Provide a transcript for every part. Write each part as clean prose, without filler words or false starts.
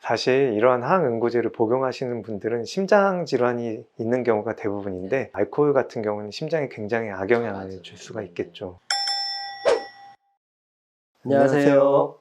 사실 이러한 항응고제를 복용하시는 분들은 심장 질환이 있는 경우가 대부분인데 알코올 같은 경우는 심장에 굉장히 악영향을 줄 수가 있겠죠. 안녕하세요.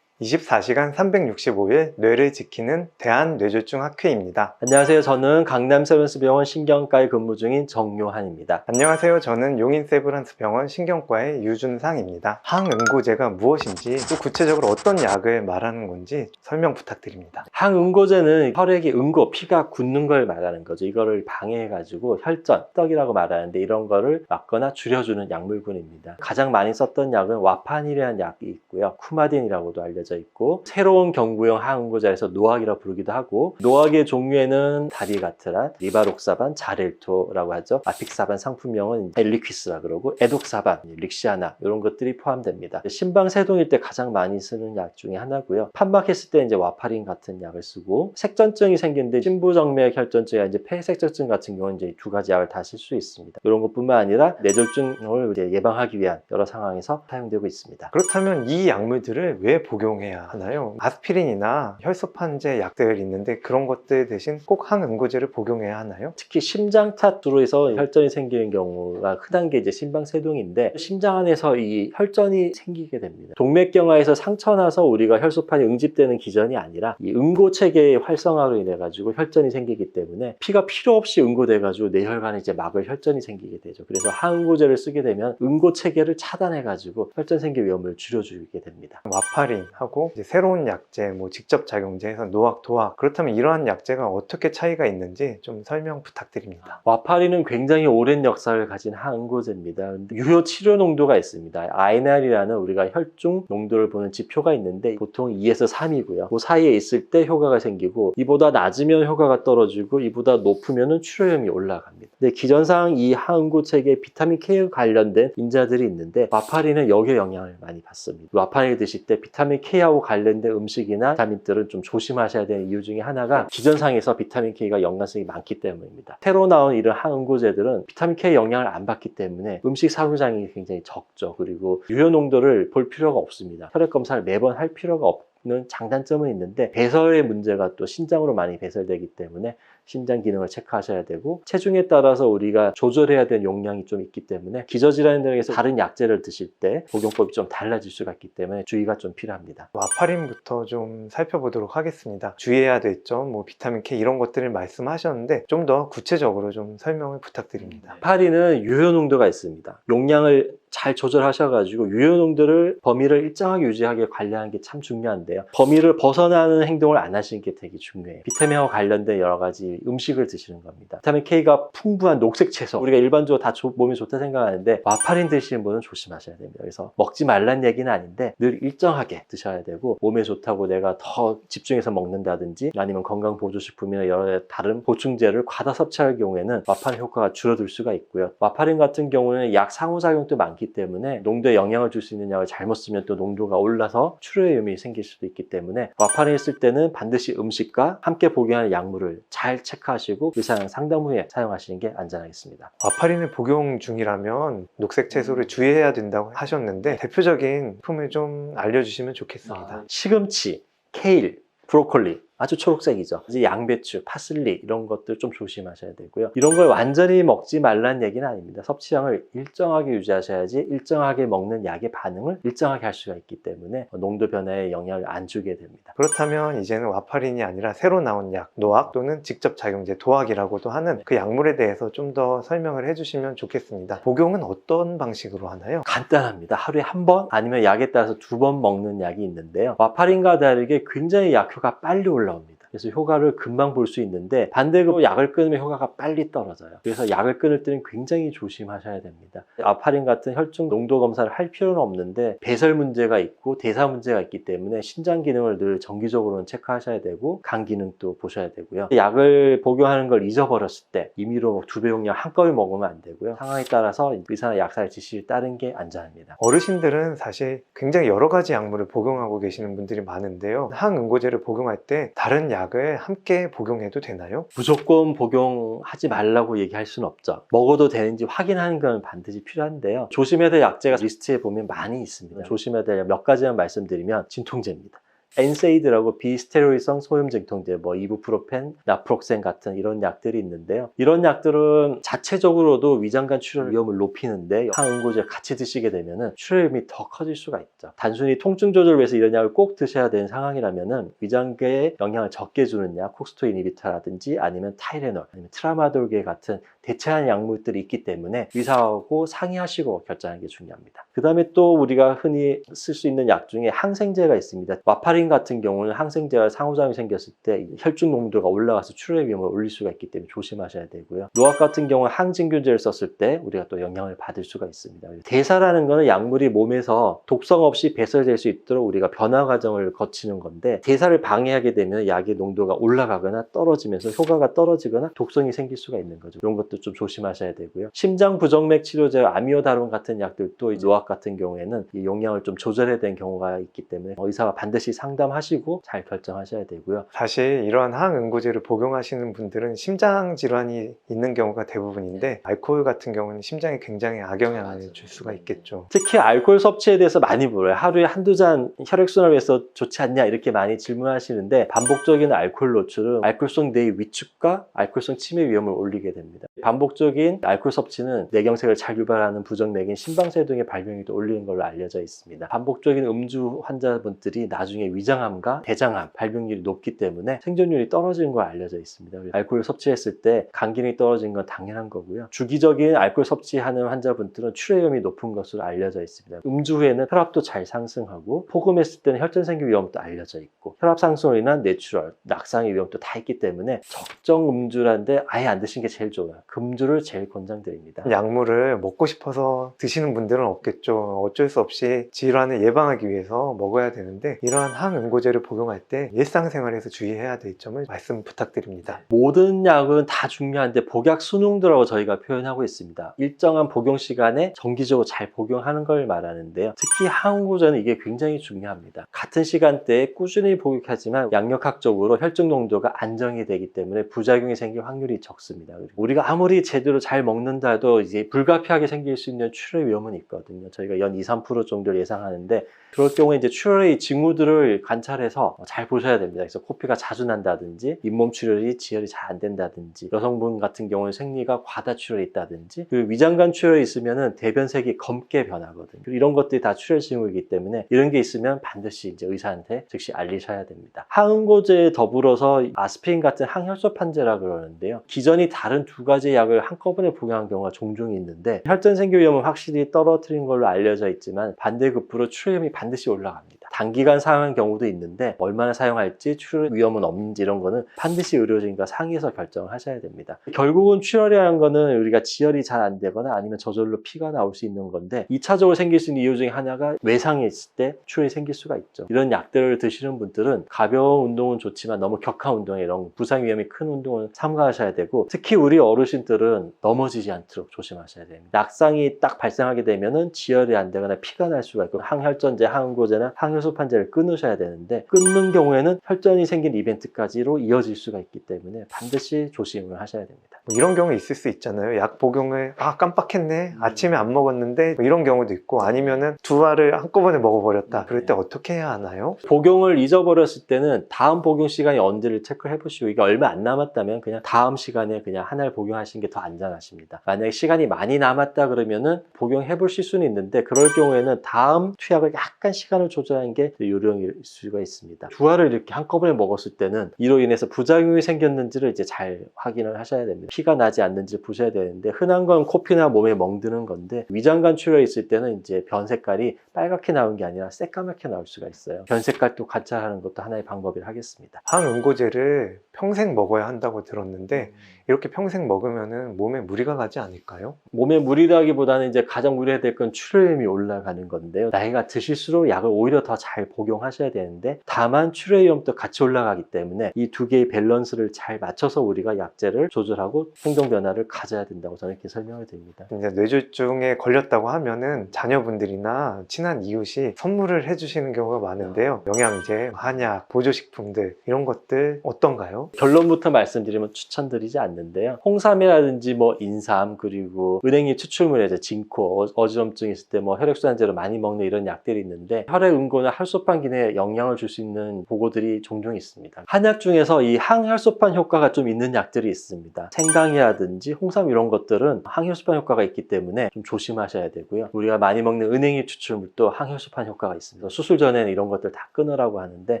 24시간 365일 뇌를 지키는 대한뇌졸중학회입니다. 안녕하세요. 저는 강남 세브란스병원 신경과에 근무 중인 정요한입니다. 안녕하세요. 저는 용인 세브란스병원 신경과의 유준상입니다. 항응고제가 무엇인지, 또 구체적으로 어떤 약을 말하는 건지 설명 부탁드립니다. 항응고제는 혈액의 응고, 피가 굳는 걸 말하는 거죠. 이거를 방해해가지고 혈전, 떡이라고 말하는데 이런 거를 막거나 줄여주는 약물군입니다. 가장 많이 썼던 약은 와파닌이라는 약이 있고요. 쿠마딘이라고도 알려져 있고, 새로운 경구용 항응고제에서 노악이라고 부르기도 하고, 노악의 종류에는 다리가트란, 리바록사반, 자렐토라고 하죠. 아픽사반 상품명은 엘리퀴스라 그러고, 에독사반, 릭시아나 이런 것들이 포함됩니다. 심방세동일 때 가장 많이 쓰는 약 중에 하나고요. 판막했을 때 이제 와파린 같은 약을 쓰고, 색전증이 생기는데 심부정맥 혈전증이나 이제 폐색전증 같은 경우는 이제 두 가지 약을 다 쓸 수 있습니다. 이런 것뿐만 아니라 뇌졸중을 이제 예방하기 위한 여러 상황에서 사용되고 있습니다. 그렇다면 이 약물들을 왜 복용해야 하나요? 아스피린이나 혈소판제 약들 있는데 그런 것들 대신 꼭 항응고제를 복용해야 하나요? 특히 심장 탓으로 해서 혈전이 생기는 경우가 흔한 게 이제 심방세동인데, 심장 안에서 이 혈전이 생기게 됩니다. 동맥경화에서 상처 나서 우리가 혈소판이 응집되는 기전이 아니라 이 응고 체계의 활성화로 인해 가지고 혈전이 생기기 때문에 피가 필요 없이 응고돼 가지고 뇌혈관에 이제 막을 혈전이 생기게 되죠. 그래서 항응고제를 쓰게 되면 응고 체계를 차단해 가지고 혈전 생길 위험을 줄여주게 됩니다. 와파린하고 이제 새로운 약제, 직접 작용제에서 노악, 도악, 그렇다면 이러한 약제가 어떻게 차이가 있는지 좀 설명 부탁드립니다. 와파린은 굉장히 오랜 역사를 가진 항응고제입니다. 유효 치료 농도가 있습니다. INR이라는 우리가 혈중 농도를 보는 지표가 있는데 보통 2에서 3이고요. 그 사이에 있을 때 효과가 생기고, 이보다 낮으면 효과가 떨어지고 이보다 높으면 치료염이 올라갑니다. 근데 기전상 이 항응고 체계에 비타민 K 관련된 인자들이 있는데 와파린은 여기에 영향을 많이 받습니다. 와파린을 드실 때 비타민 K하고 관련된 음식이나 비타민들은 좀 조심하셔야 되는 이유 중에 하나가 기전상에서 비타민 K가 연관성이 많기 때문입니다. 새로 나온 이런 항응고제들은 비타민 K 영향을 안 받기 때문에 음식 상호작용이 굉장히 적죠. 그리고 유효 농도를 볼 필요가 없습니다. 혈액 검사를 매번 할 필요가 없는 장단점은 있는데, 배설의 문제가 또 신장으로 많이 배설되기 때문에 신장 기능을 체크하셔야 되고, 체중에 따라서 우리가 조절해야 되는 용량이 좀 있기 때문에 기저질환 등에서 다른 약제를 드실 때 복용법이 좀 달라질 수가 있기 때문에 주의가 좀 필요합니다. 와파린부터 좀 살펴보도록 하겠습니다. 주의해야 될 점, 비타민 K 이런 것들을 말씀하셨는데 좀 더 구체적으로 좀 설명을 부탁드립니다. 와파린은 유효 농도가 있습니다. 용량을 잘 조절하셔가지고 유효 농도를 범위를 일정하게 유지하게 관리하는 게 참 중요한데요. 범위를 벗어나는 행동을 안 하시는 게 되게 중요해요. 비타민하고 관련된 여러 가지 음식을 드시는 겁니다. 비타민 K가 풍부한 녹색 채소, 우리가 일반적으로 다 몸에 좋다 생각하는데 와파린 드시는 분은 조심하셔야 됩니다. 그래서 먹지 말란 얘기는 아닌데 늘 일정하게 드셔야 되고, 몸에 좋다고 내가 더 집중해서 먹는다든지 아니면 건강보조식품이나 여러 다른 보충제를 과다 섭취할 경우에는 와파린 효과가 줄어들 수가 있고요. 와파린 같은 경우는 약 상호작용도 많기 때문에 농도에 영향을 줄 수 있는 약을 잘못 쓰면 또 농도가 올라서 출혈의 위험이 생길 수도 있기 때문에 와파린을 쓸 때는 반드시 음식과 함께 복용하는 약물을 잘 체크하시고 의사랑 상담 후에 사용하시는 게 안전하겠습니다. 와파린을 복용 중이라면 녹색 채소를 주의해야 된다고 하셨는데 대표적인 품을 좀 알려주시면 좋겠습니다. 시금치, 케일, 브로콜리 아주 초록색이죠. 이제 양배추, 파슬리 이런 것들 좀 조심하셔야 되고요. 이런 걸 완전히 먹지 말라는 얘기는 아닙니다. 섭취량을 일정하게 유지하셔야지 일정하게 먹는 약의 반응을 일정하게 할 수가 있기 때문에 농도 변화에 영향을 안 주게 됩니다. 그렇다면 이제는 와파린이 아니라 새로 나온 약, 노악 또는 직접 작용제, 도악이라고도 하는 그 약물에 대해서 좀 더 설명을 해주시면 좋겠습니다. 복용은 어떤 방식으로 하나요? 간단합니다. 하루에 한 번 아니면 약에 따라서 2번 먹는 약이 있는데요. 와파린과 다르게 굉장히 약효가 빨리 올라옵니다. 그래서 효과를 금방 볼 수 있는데, 반대로 약을 끊으면 효과가 빨리 떨어져요. 그래서 약을 끊을 때는 굉장히 조심하셔야 됩니다. 와파린 같은 혈중 농도 검사를 할 필요는 없는데 배설 문제가 있고 대사 문제가 있기 때문에 신장 기능을 늘 정기적으로는 체크하셔야 되고 간 기능도 보셔야 되고요. 약을 복용하는 걸 잊어버렸을 때 임의로 2배 용량 한꺼번에 먹으면 안 되고요. 상황에 따라서 의사나 약사의 지시를 따르는 게 안전합니다. 어르신들은 사실 굉장히 여러 가지 약물을 복용하고 계시는 분들이 많은데요. 항응고제를 복용할 때 다른 약을 함께 복용해도 되나요? 무조건 복용하지 말라고 얘기할 수는 없죠. 먹어도 되는지 확인하는 건 반드시 필요한데요. 조심해야 될 약제가 리스트에 보면 많이 있습니다. 조심해야 될 몇 가지만 말씀드리면 진통제입니다. 엔세이드라고 비스테로이성 소염 진통제, 뭐 이부프로펜, 나프록센 같은 이런 약들이 있는데요. 이런 약들은 자체적으로도 위장관 출혈 위험을 높이는데 항응고제 같이 드시게 되면은 출혈 위험이 더 커질 수가 있죠. 단순히 통증 조절을 위해서 이런 약을 꼭 드셔야 되는 상황이라면은 위장계에 영향을 적게 주는 약, 콕스토 이니비터라든지 아니면 타이레놀, 아니면 트라마돌계 같은 대체하는 약물들이 있기 때문에 의사하고 상의하시고 결정하는 게 중요합니다. 그 다음에 또 우리가 흔히 쓸 수 있는 약 중에 항생제가 있습니다. 와파린 같은 경우는 항생제와 상호작용이 생겼을 때 혈중 농도가 올라가서 출혈 위험을 올릴 수가 있기 때문에 조심하셔야 되고요. 노악 같은 경우는 항진균제를 썼을 때 우리가 또 영향을 받을 수가 있습니다. 대사라는 거는 약물이 몸에서 독성 없이 배설될 수 있도록 우리가 변화 과정을 거치는 건데, 대사를 방해하게 되면 약의 농도가 올라가거나 떨어지면서 효과가 떨어지거나 독성이 생길 수가 있는 거죠. 이런 것도 좀 조심하셔야 되고요. 심장 부정맥 치료제 아미오다론 같은 약들도 노악 같은 경우에는 이 용량을 좀 조절해야 되는 경우가 있기 때문에 의사와 반드시 상담하시고 잘 결정하셔야 되고요. 사실 이런 항응고제를 복용하시는 분들은 심장 질환이 있는 경우가 대부분인데, 알코올 같은 경우는 심장에 굉장히 악영향을 줄 수가 있겠죠. 특히 알코올 섭취에 대해서 많이 물어요. 하루에 한두 잔 혈액순환을 위해서 좋지 않냐 이렇게 많이 질문하시는데, 반복적인 알코올 노출은 알코올성 뇌의 위축과 알코올성 치매 위험을 올리게 됩니다. 반복적인 알코올 섭취는 뇌경색을 잘 유발하는 부정맥인 심방세 등의 발병률도 올리는 걸로 알려져 있습니다. 반복적인 음주 환자분들이 나중에 위장암과 대장암 발병률이 높기 때문에 생존율이 떨어지는 걸 알려져 있습니다. 알코올 섭취했을 때 간 기능이 떨어지는 건 당연한 거고요. 주기적인 알코올 섭취하는 환자분들은 출혈 위험이 높은 것으로 알려져 있습니다. 음주 후에는 혈압도 잘 상승하고, 포금했을 때는 혈전 생길 위험도 알려져 있고, 혈압 상승으로 인한 뇌출혈, 낙상의 위험도 다 있기 때문에 적정 음주라는데 아예 안 드시는 게 제일 좋아요. 금주를 제일 권장드립니다. 약물을 먹고 싶어서 드시는 분들은 없겠죠. 어쩔 수 없이 질환을 예방하기 위해서 먹어야 되는데, 이러한 항응고제를 복용할 때 일상생활에서 주의해야 될 점을 말씀 부탁드립니다. 모든 약은 다 중요한데 복약 순응도라고 저희가 표현하고 있습니다. 일정한 복용 시간에 정기적으로 잘 복용하는 걸 말하는데요. 특히 항응고제는 이게 굉장히 중요합니다. 같은 시간대에 꾸준히 복용하지만 양력학적으로 혈중 농도가 안정이 되기 때문에 부작용이 생길 확률이 적습니다. 그리고 우리가 아무리 제대로 잘 먹는다 해도 이제 불가피하게 생길 수 있는 출혈 위험은 있거든요. 저희가 연 2, 3% 정도를 예상하는데, 그럴 경우에 이제 출혈의 징후들을 관찰해서 잘 보셔야 됩니다. 그래서 코피가 자주 난다든지, 잇몸 출혈이 지혈이 잘 안 된다든지, 여성분 같은 경우는 생리가 과다 출혈이 있다든지, 그 위장관 출혈이 있으면은 대변색이 검게 변하거든요. 이런 것들이 다 출혈 징후이기 때문에 이런 게 있으면 반드시 이제 의사한테 즉시 알리셔야 됩니다. 항응고제에 더불어서 아스피린 같은 항혈소판제라 그러는데요. 기전이 다른 두 가지 약을 한꺼번에 복용한 경우가 종종 있는데, 혈전 생길 위험은 확실히 떨어뜨린 걸로 알려져 있지만 반대급부로 출혈 이 반드시 올라갑니다. 단기간 사용한 경우도 있는데 얼마나 사용할지, 출혈 위험은 없는지 이런 거는 반드시 의료진과 상의해서 결정을 하셔야 됩니다. 결국은 출혈이라는 거는 우리가 지혈이 잘 안 되거나 아니면 저절로 피가 나올 수 있는 건데, 2차적으로 생길 수 있는 이유 중에 하나가 외상이 있을 때 출혈이 생길 수가 있죠. 이런 약들을 드시는 분들은 가벼운 운동은 좋지만 너무 격한 운동에, 이런 부상 위험이 큰 운동은 삼가하셔야 되고, 특히 우리 어르신들은 넘어지지 않도록 조심하셔야 됩니다. 낙상이 딱 발생하게 되면은 지혈이 안 되거나 피가 날 수가 있고, 항혈전제, 항응고제나 항혈소판제를 끊으셔야 되는데, 끊는 경우에는 혈전이 생긴 이벤트까지로 이어질 수가 있기 때문에 반드시 조심을 하셔야 됩니다. 이런 경우 있을 수 있잖아요. 약 복용을 깜빡했네, 아침에 안 먹었는데, 이런 경우도 있고, 아니면은 두 알을 한꺼번에 먹어버렸다. 그럴 때 어떻게 해야 하나요? 복용을 잊어버렸을 때는 다음 복용 시간이 언제를 체크해 보시고, 이게 얼마 안 남았다면 그냥 다음 시간에 그냥 한 알 복용하시는 게 더 안전하십니다. 만약에 시간이 많이 남았다 그러면은 복용해 보실 수는 있는데, 그럴 경우에는 다음 투약을 약간 시간을 조절하는 게 요령일 수가 있습니다. 두 알을 이렇게 한꺼번에 먹었을 때는 이로 인해서 부작용이 생겼는지를 이제 잘 확인을 하셔야 됩니다. 피가 나지 않는지 보셔야 되는데, 흔한 건 코피나 몸에 멍드는 건데, 위장관 출혈이 있을 때는 이제 변 색깔이 빨갛게 나온 게 아니라 새까맣게 나올 수가 있어요. 변 색깔도 관찰하는 것도 하나의 방법이라 하겠습니다. 항응고제를 평생 먹어야 한다고 들었는데, 이렇게 평생 먹으면은 몸에 무리가 가지 않을까요? 몸에 무리라기보다는 이제 가장 무리해야 될 건 출혈염이 올라가는 건데요. 나이가 드실수록 약을 오히려 더 잘 복용하셔야 되는데, 다만 출혈염도 같이 올라가기 때문에 이 두 개의 밸런스를 잘 맞춰서 우리가 약제를 조절하고 행동 변화를 가져야 된다고 저는 이렇게 설명을 드립니다. 이제 뇌졸중에 걸렸다고 하면은 자녀분들이나 친한 이웃이 선물을 해주시는 경우가 많은데요. 영양제, 한약, 보조식품들, 이런 것들 어떤가요? 결론부터 말씀드리면 추천드리지 않는데요. 홍삼이라든지 뭐 인삼, 그리고 은행잎 추출물에 이제 진코, 어지럼증 있을 때 뭐 혈액순환제로 많이 먹는 이런 약들이 있는데, 혈액 응고는 보는 혈소판 기능에 영향을 줄 수 있는 보고들이 종종 있습니다. 한약 중에서 이 항혈소판 효과가 좀 있는 약들이 있습니다. 생강이라든지 홍삼 이런 것들은 항혈소판 효과가 있기 때문에 좀 조심하셔야 되고요. 우리가 많이 먹는 은행잎 추출물도 항혈소판 효과가 있습니다. 수술 전에는 이런 것들 다 끊으라고 하는데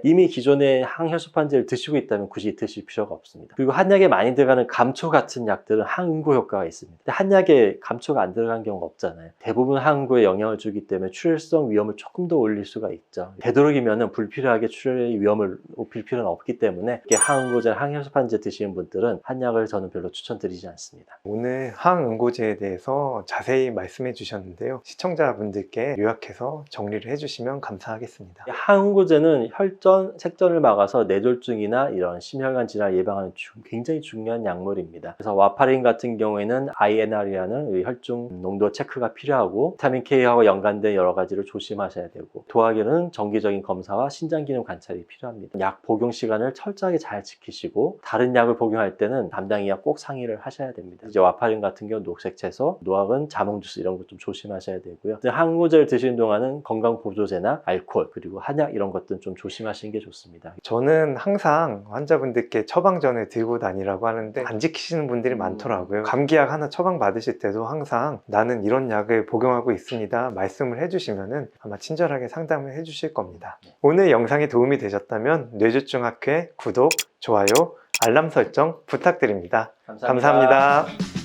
이미 기존에 항혈소판제를 드시고 있다면 굳이 드실 필요가 없습니다. 그리고 한약에 많이 들어가는 감초 같은 약들은 항응고 효과가 있습니다. 근데 한약에 감초가 안 들어간 경우가 없잖아요. 대부분 항응고에 영향을 주기 때문에 출혈성 위험을 조금 더 올릴 수가 있죠. 되도록이면 불필요하게 출혈의 위험을 높일 필요는 없기 때문에 이렇게 항응고제, 항혈소판제 드시는 분들은 한약을 저는 별로 추천드리지 않습니다. 오늘 항응고제에 대해서 자세히 말씀해 주셨는데요. 시청자분들께 요약해서 정리를 해주시면 감사하겠습니다. 항응고제는 혈전, 색전을 막아서 뇌졸중이나 이런 심혈관 질환을 예방하는 굉장히 중요한 약물입니다. 그래서 와파린 같은 경우에는 INR이라는 혈중 농도 체크가 필요하고 비타민 K하고 연관된 여러 가지를 조심하셔야 되고 도화계는 정기적인 검사와 신장 기능 관찰이 필요합니다. 약 복용 시간을 철저하게 잘 지키시고 다른 약을 복용할 때는 담당이와 꼭 상의를 하셔야 됩니다. 이제 와파린 같은 경우 녹색 채소, 노악은 자몽 주스 이런 것 좀 조심하셔야 되고요. 항응고제를 드시는 동안은 건강 보조제나 알코올 그리고 한약 이런 것들은 좀 조심하시는 게 좋습니다. 저는 항상 환자분들께 처방전을 들고 다니라고 하는데 안 지키시는 분들이 많더라고요. 감기약 하나 처방 받으실 때도 항상 나는 이런 약을 복용하고 있습니다 말씀을 해주시면 아마 친절하게 상담을 해주실 겁니다. 오늘 영상이 도움이 되셨다면 뇌졸중학회 구독, 좋아요, 알람 설정 부탁드립니다. 감사합니다.